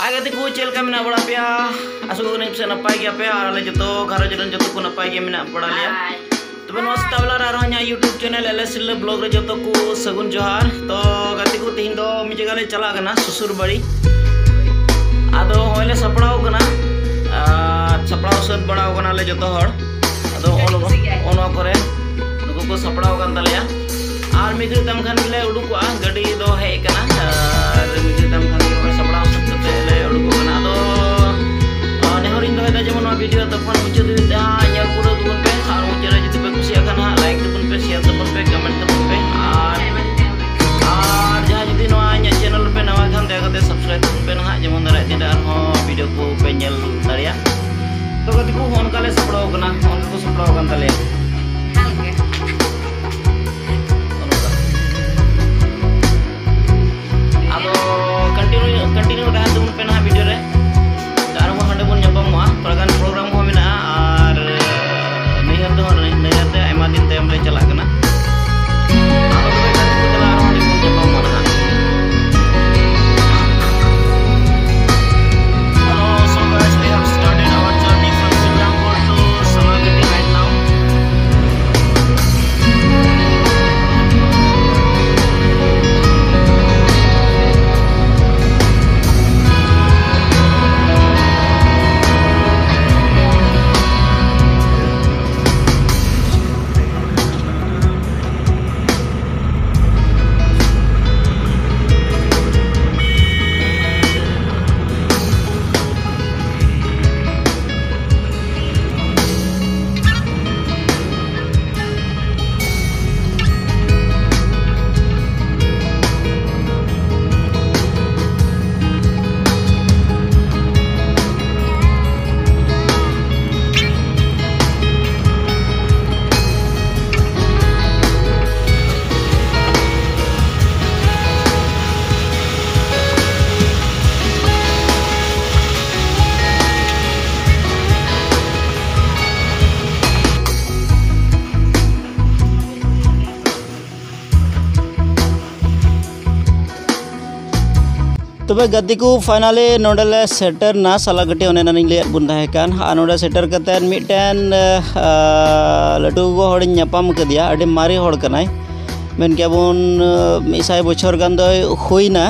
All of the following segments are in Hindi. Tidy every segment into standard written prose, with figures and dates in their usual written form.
आगे देखो चल का मिना बड़ा पे आसु को नहीं से नपाई गया पे आले जतो घर जरन जतो को नपाई गया मिना बड़ा लिया तो बन वास्ता वाला रारोnya YouTube channel LS Silla blog रे जतो को सगुन जोहार तो गति को तीन दो मी जगह ले चला गना सुसुर बड़ी आदो होले सपड़ाव गना सपड़ाव सद बड़ाव गना ले जतो हड़ आदो ओनो करे दुको को सपड़ाव गन तलिया आर मिग्री तम खान ले उडुको गडी दो हे कना आर मिग्री तम खान के सपड़ाव सद ते ले उडुको गना दो नेहरिन दो जेमन वीडियो तखन मुचद दा ᱧᱮᱞ पुरो दुबन पे आर मुचरे जति पे खुशी आखना लाइक तबन पे शेयर तबन पे कमेंट तबन पे आर जहां जति नवा चैनल पे नवा खान दया कते सब्सक्राइब तबन पे ना जेमन दारा तिदा हो वीडियो को पे ᱧᱮᱞ दारिया तो गति को फोन काले सपड़ाव गना फोन को सपड़ाव गन तले कंटिन्यू dah तुम पे ना वीडियो रे दार हो हंडे बन nyapam ma थोड़ा प्रोग्राम हो मेना और नैहर दो नैहर ते आयमा दिन ते हमरे चला कना आरो तो बेटा को चला और हंडे बन nyapam ma ना hello so guys we have started our journey from Singapore to Salagati right now तबे गति को फाइनली नोडले सेटर ना सालागटी ओने नानी ले बुन थाहे कान आ नोडे सेटर कते मिटन लटू गो हड़ ᱧᱟᱯᱟᱢ कदिया अडी मारी हड़ कनाय मेन के बुन मिसाय बछर गान दो हुइना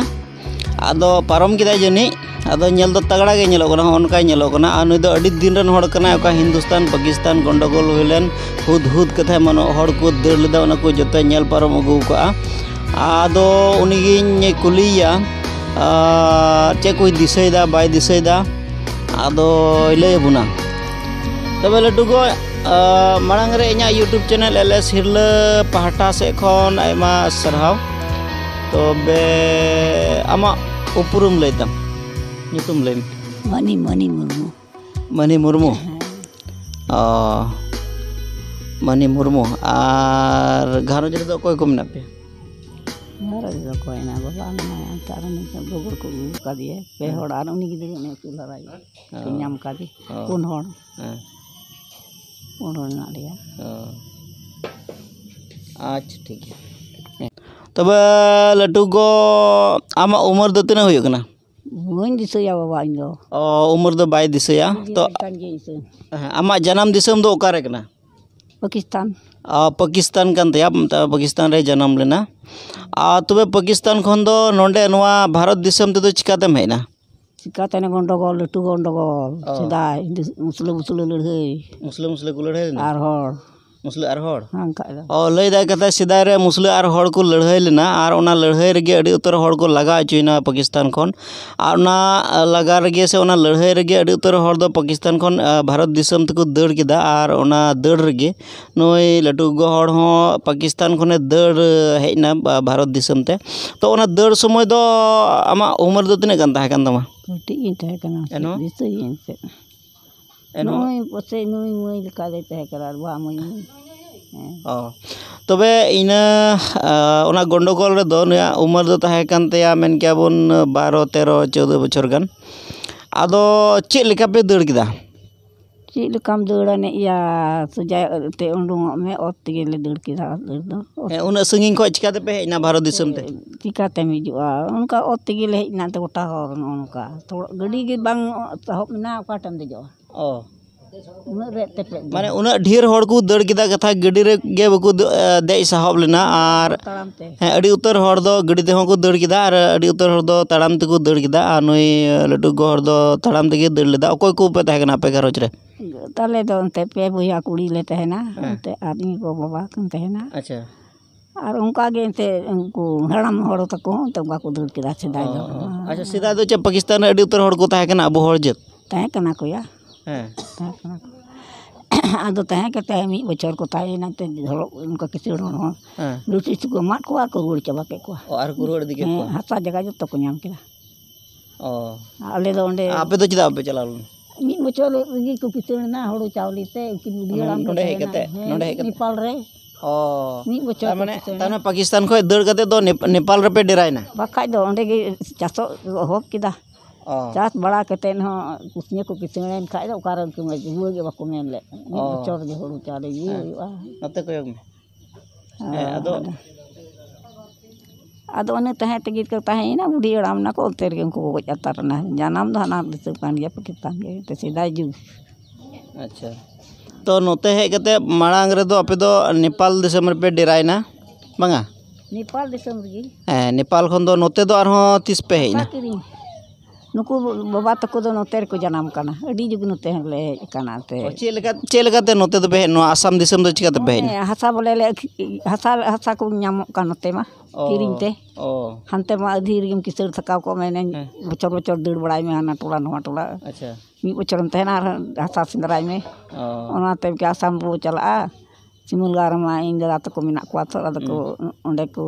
आदो पारम किदा जनी आदो नेल दो तगड़ा गे नेलो कना ओनका नेलो कना आ नुई दो अडी दिन रन हड़ कना ओका हिंदुस्तान पाकिस्तान गंडगोल हुइलेन हुद हुद कथा मन हड़ को दर लेदा ओना को जते नेल पारम अगु का आदो उनिगी कुलिया चे कोई दिसैदा बाय दिसैदा आदो लय बुना तबे लटू को मांग रे इना यूट्यूब चैनल LS हिरला पहाटा से खन आयमा सरहाव तबे आमा उपरुम लैतम नितुम लैम मनी मुर्मू मनी मुर्मू आर घारोज रे दो कोय को मेना पे कोयना बाबा ना तारनी गोबर को का दिए पे हड़ आर उनी गिदरे ने चुलराई नाम का दी कोन हड़ ना लिया अच्छा ठीक है तबे लटू गो आमा उम्र दो तना हुई कना मुन दिसया बाबा इन दो उम्र दो बाय दिसया तो आमा जन्म दिसम दो ओकारे कना पाकिस्तान कान तया पाकिस्तान रे जन्म लेना तबे पाकिस्तान खन दो नोंडे नवा भारत दिसम ते दो चिकाते हेना चिकाते ने गंडगोल लटू गंडगोल सदाय मुस्लिम लड़ाई को लड़ाई आर हड़ मुस्लिम आर हड़ हां का लय दा कथा सिदाय रे मुस्लिम आर हड़ को लड़ाई लेना आर ओना लड़ाई रेगे अडी उतर हड़ को लगा चुइना पाकिस्तान खन आर ओना लगा रेगे से ओना लड़ाई रेगे अडी उतर हड़ दो पाकिस्तान खन भारत दिसम तको दड़ केदा आर ओना दड़ रेगे नोय लटू गो हड़ हो पाकिस्तान खने दड़ हेना भारत दिसम ते तो ओना दड़ समय दो आमा उम्र दो तिने कान ताहे कान तमा टी इन ताहे काना दिसई इन से नोय पसे नोय मोय लका दे ताहे करार बा मोय तबे इना ओना गंडगोल रे दो नया उम्र दो ताहे कान तया मेन के बन 12 13 14 बछर गान आदो चे लेका पे दड़ किदा चीज लेकाम दौड़ा ने या सजाय ते उंडुंग में ओत तेगे ले दौड़ किदा दौड़ दो उन संगिंग खो चिकाते पे हेना भारत दिसम ते चिकाते मिजुआ उनका ओत तेगे ले हेना ते गोटा हर उनका थोड़ा गड़ी गे बांग सहब ना ओकाटम दे जो ओ उन रे ते पे माने उन ढेर हड़ को दौड़ किदा कथा गड़ी रे गे बको दे सहब लेना आर ताराम ते अड़ी उतर हड़ दो गड़ी ते हो को दौड़ किदा आर अड़ी उतर हड़ दो ताराम ते को दौड़ किदा आ नई लड्डू गो हड़ दो ताराम ते गे दौड़ लेदा ओकोय को पे तहकना पे घरोज रे ताले दो उनते पे बुया कुड़ी ले तहना उनते आदमी को बाबा कन तहना अच्छा और उनका गे ते उनको हड़म हड़ तक तो उनका को दौड़ किदा सिदा दो अच्छा सिदा दो चे पाकिस्तान अड़ी उतर हड़ को तहकना अब हड़ जत तहकना को या हैं आदो तहन के तह मी बचर को ताई ना ते धरो उनका किसी हो लुटी को मार को आ को रुड़ चबा के को और को रुड़ दिके को हाता जगह जो तो को नाम केदा ओ आले दो ओंडे आपे तो चिदा पे चला मी बचर गी को किसी ना हड़ो चावली ते कि बुढ़ियाम नोडे हेकते नेपाल रे ओ मी बचर माने ताना पाकिस्तान खो दौड़ कते दो नेपाल रे पे डेरायना बाखा दो ओंडे गे चासो हो किदा चास बड़ा कते न कुसने को किसने खाय दो कारण के जुए के बाको मेन ले बचर जे हड़ो चाले ये नते को में आदो ने तहे तगित के तहे ना बुढ़ी हड़ाम ना को तेर के उनको गोज अतर ना जानम दो ना दिस कान गया पाकिस्तान के ते सीधा जु अच्छा तो नोते हे कते मांग रे दो आपे दो नेपाल दिसम रे पे डेरायना बांगा नेपाल दिसम रे नेपाल खन दो नोते दो आरो तिस पे हेना नुकु बाबा तको दो नोते को जनाम कना अडी जुग नोते ले कना ते चेलका ते नोते दो पे नो आसाम दिसम दो चिका ते पे हासा बोले ले हासा को नाम कनते मा किरिंग ते ओ हनते मा अधीर गिम किसर थकाव को मैंने बचर बचर दड़ बड़ाई में हना टोला नवा टोला अच्छा मी बचर तहना हासा सिंदराई में ओना ते के आसाम बो चला सिमुलगार मा इन दादा तको मिना को थोड़ा तको ओंडे को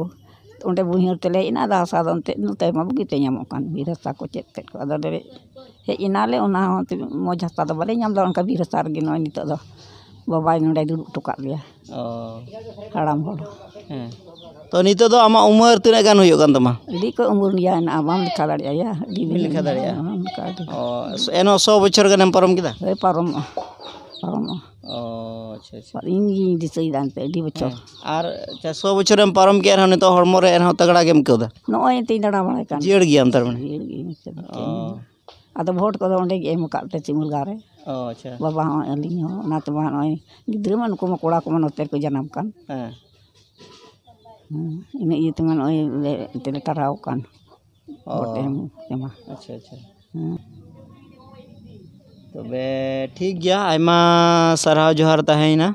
ओंडे बुहिर तेले इना दा सा दन ते नते मा बुगिते नाम कान बिरसा को चेत ते को अदर रे हे इनाले ओना मौज हस्ता दो बले नाम दा उनका बिरसा रे नो नित दो बाबा नोडे दुड़ टुका लिया हड़ाम हड़ तो नित दो आमा उमर तिना गान हुयो कान तमा डी को उमर लिया ना बाम लिखा दाड़िया या डी लिखा दाड़िया एनो 100 बछर गने परम किदा ए परम ओ अच्छा अच्छा इन दिसई दानते डी बछर आर 100 बछर हम परम के रहने तो हड़मो रे एनो तगड़ा गेम केदा नोय तीन दड़ा बड़ा कान जीड़ गया अंतर में आदो वोट को ओंडे के एम काते चिमुलगारे अच्छा बाबा हो अली हो ना तो नोय गिद्र मन को कोड़ा को मन तेर को जन्म कान इन ये तो मन ओय तेले टराव कान एमा अच्छा अच्छा तबे ठीक गया आयमा साराव जोहार तहेना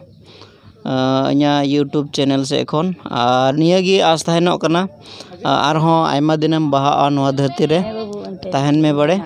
अኛ यूट्यूब चैनल से एखन और नियागी आस तहनो कना आर हो आयमा दिनम बहा नवा धरती रे तहन में बड़े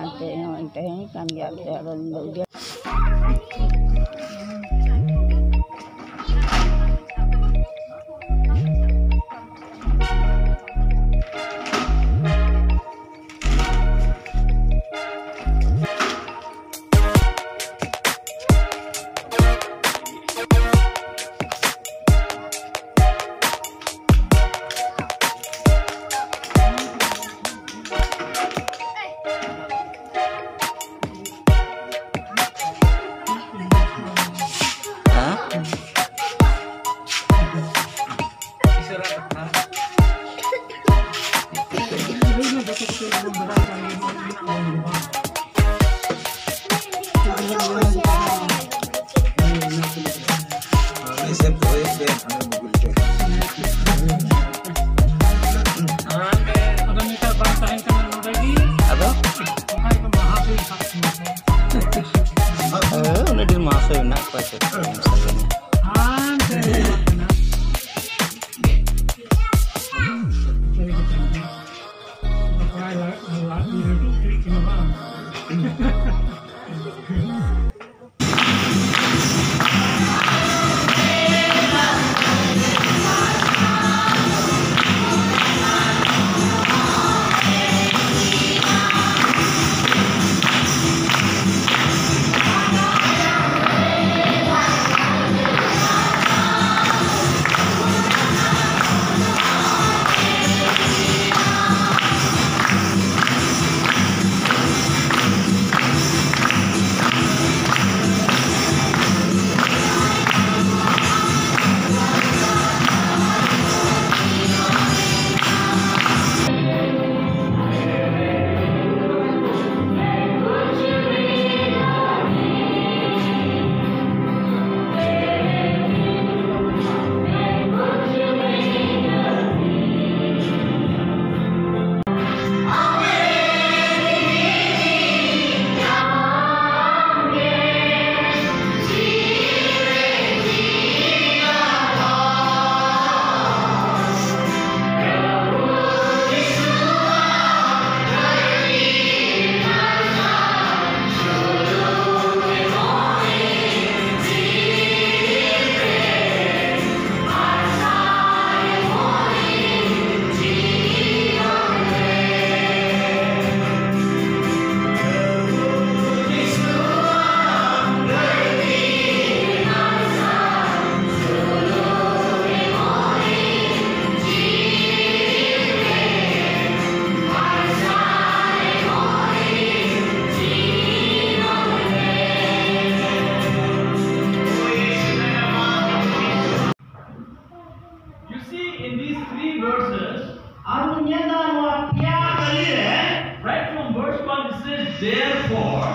therefore.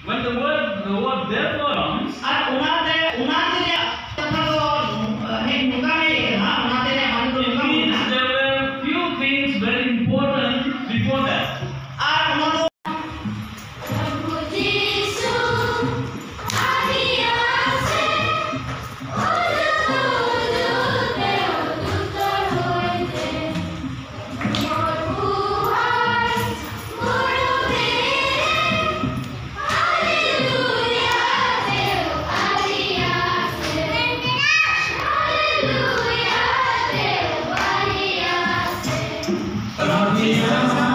When the word therefore comes, it means there were few things very important before that. Hallelujah.